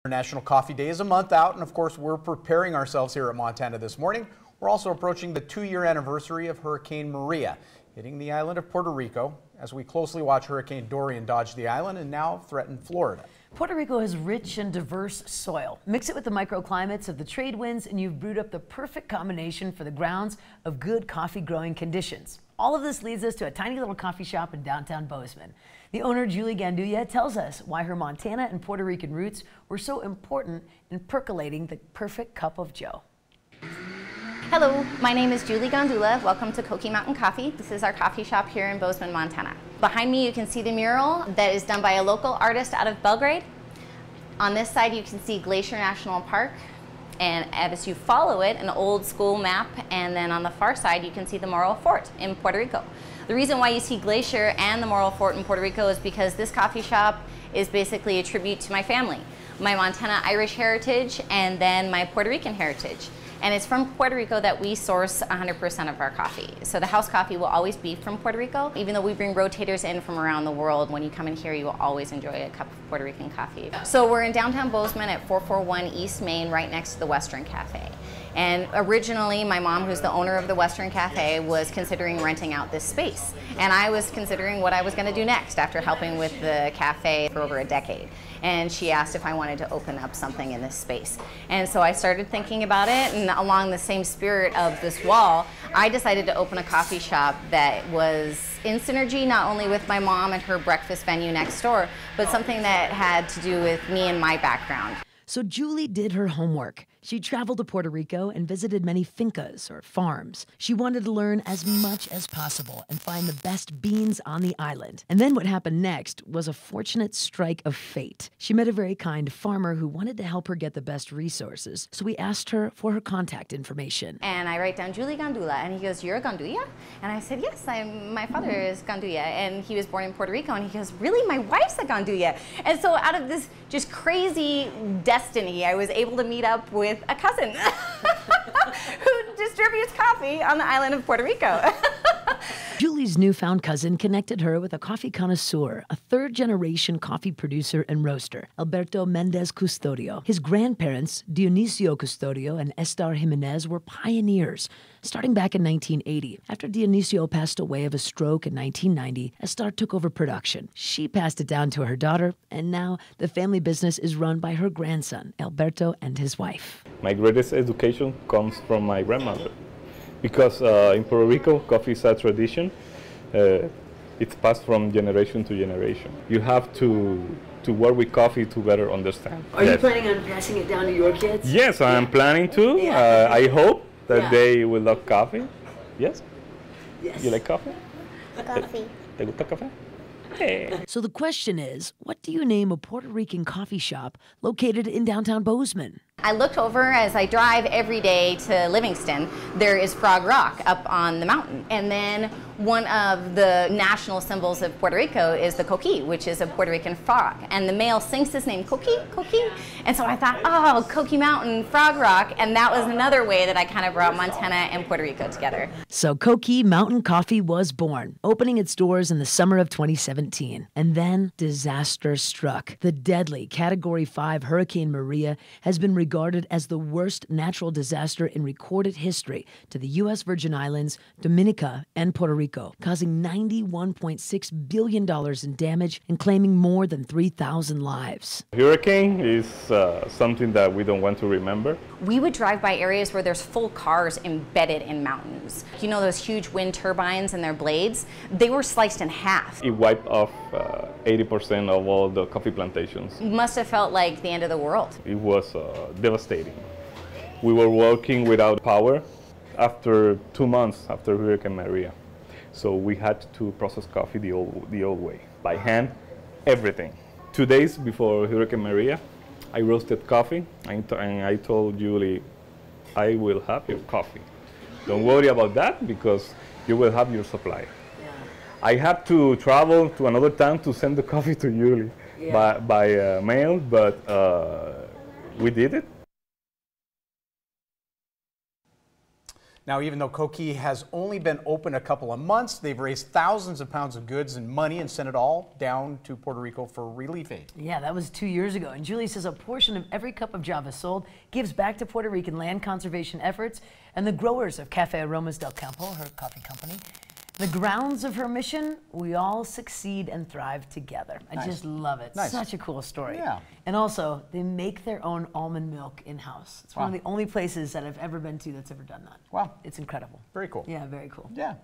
National Coffee Day is a month out, and of course we're preparing ourselves here at Montana this morning. We're also approaching the 2-year anniversary of Hurricane Maria hitting the island of Puerto Rico as we closely watch Hurricane Dorian dodge the island and now threaten Florida. Puerto Rico has rich and diverse soil. Mix it with the microclimates of the trade winds and you've brewed up the perfect combination for the grounds of good coffee growing conditions. All of this leads us to a tiny little coffee shop in downtown Bozeman. The owner, Julie Gandulla, tells us why her Montana and Puerto Rican roots were so important in percolating the perfect cup of joe. Hello, my name is Julie Gandulla. Welcome to Cokie Mountain Coffee. This is our coffee shop here in Bozeman, Montana. Behind me you can see the mural that is done by a local artist out of Belgrade. On this side you can see Glacier National Park, and as you follow it, an old school map, and then on the far side you can see the Morro Fort in Puerto Rico. The reason why you see Glacier and the Morro Fort in Puerto Rico is because this coffee shop is basically a tribute to my family, my Montana Irish heritage and then my Puerto Rican heritage. And it's from Puerto Rico that we source 100% of our coffee. So the house coffee will always be from Puerto Rico. Even though we bring rotators in from around the world, when you come in here, you will always enjoy a cup of Puerto Rican coffee. So we're in downtown Bozeman at 441 East Main, right next to the Western Cafe. And originally, my mom, who's the owner of the Western Cafe, was considering renting out this space. And I was considering what I was going to do next after helping with the cafe for over a decade. And she asked if I wanted to open up something in this space. And so I started thinking about it, and along the same spirit of this wall, I decided to open a coffee shop that was in synergy not only with my mom and her breakfast venue next door, but something that had to do with me and my background. So Julie did her homework. She traveled to Puerto Rico and visited many fincas or farms. She wanted to learn as much as possible and find the best beans on the island. And then what happened next was a fortunate strike of fate. She met a very kind farmer who wanted to help her get the best resources. So we asked her for her contact information. And I write down Julie Gandulla, and he goes, "You're a Gandulla?" And I said, "Yes, my father is Gandulla, and he was born in Puerto Rico." And he goes, "Really? My wife's a Gandulla." And so out of this just crazy destiny, I was able to meet up with a cousin who distributes coffee on the island of Puerto Rico. Julie's newfound cousin connected her with a coffee connoisseur, a third-generation coffee producer and roaster, Alberto Mendez Custodio. His grandparents, Dionisio Custodio and Estar Jimenez, were pioneers, starting back in 1980. After Dionisio passed away of a stroke in 1990, Estar took over production. She passed it down to her daughter, and now the family business is run by her grandson, Alberto, and his wife. My greatest education comes from my grandmother. Because in Puerto Rico, coffee is a tradition. It's passed from generation to generation. You have to work with coffee to better understand. Are you planning on passing it down to your kids? Yes, I'm planning to. Yeah. I hope that they will love coffee. Yes? Yes. You like coffee? Coffee. ¿Te gusta café? Hey. So the question is, what do you name a Puerto Rican coffee shop located in downtown Bozeman? I looked over as I drive every day to Livingston. There is Frog Rock up on the mountain. And then one of the national symbols of Puerto Rico is the coqui, which is a Puerto Rican frog. And the male sings his name, coqui, coqui. And so I thought, oh, Cokie Mountain, Frog Rock. And that was another way that I kind of brought Montana and Puerto Rico together. So Cokie Mountain Coffee was born, opening its doors in the summer of 2017. And then disaster struck. The deadly Category 5 Hurricane Maria has been regarded as the worst natural disaster in recorded history to the U.S. Virgin Islands, Dominica, and Puerto Rico, causing $91.6 billion in damage and claiming more than 3,000 lives. Hurricane is something that we don't want to remember. We would drive by areas where there's full cars embedded in mountains. You know those huge wind turbines and their blades? They were sliced in half. It wiped off 80% of all the coffee plantations. It must have felt like the end of the world. It was devastating. We were working without power after 2 months after Hurricane Maria. So we had to process coffee the old way, by hand, everything. 2 days before Hurricane Maria, I roasted coffee, and I told Julie, I will have your coffee. Don't worry about that, because you will have your supply. Yeah. I had to travel to another town to send the coffee to Julie by mail, but we did it. Now, even though Koki has only been open a couple of months, they've raised thousands of pounds of goods and money and sent it all down to Puerto Rico for relief aid. Yeah, that was 2 years ago. And Julie says a portion of every cup of Java sold gives back to Puerto Rican land conservation efforts and the growers of Cafe Aromas del Campo, her coffee company. The grounds of her mission, we all succeed and thrive together. I just love it. Nice. Such a cool story. Yeah. And also, they make their own almond milk in-house. It's one of the only places that I've ever been to that's ever done that. Wow. It's incredible. Very cool. Yeah, very cool. Yeah.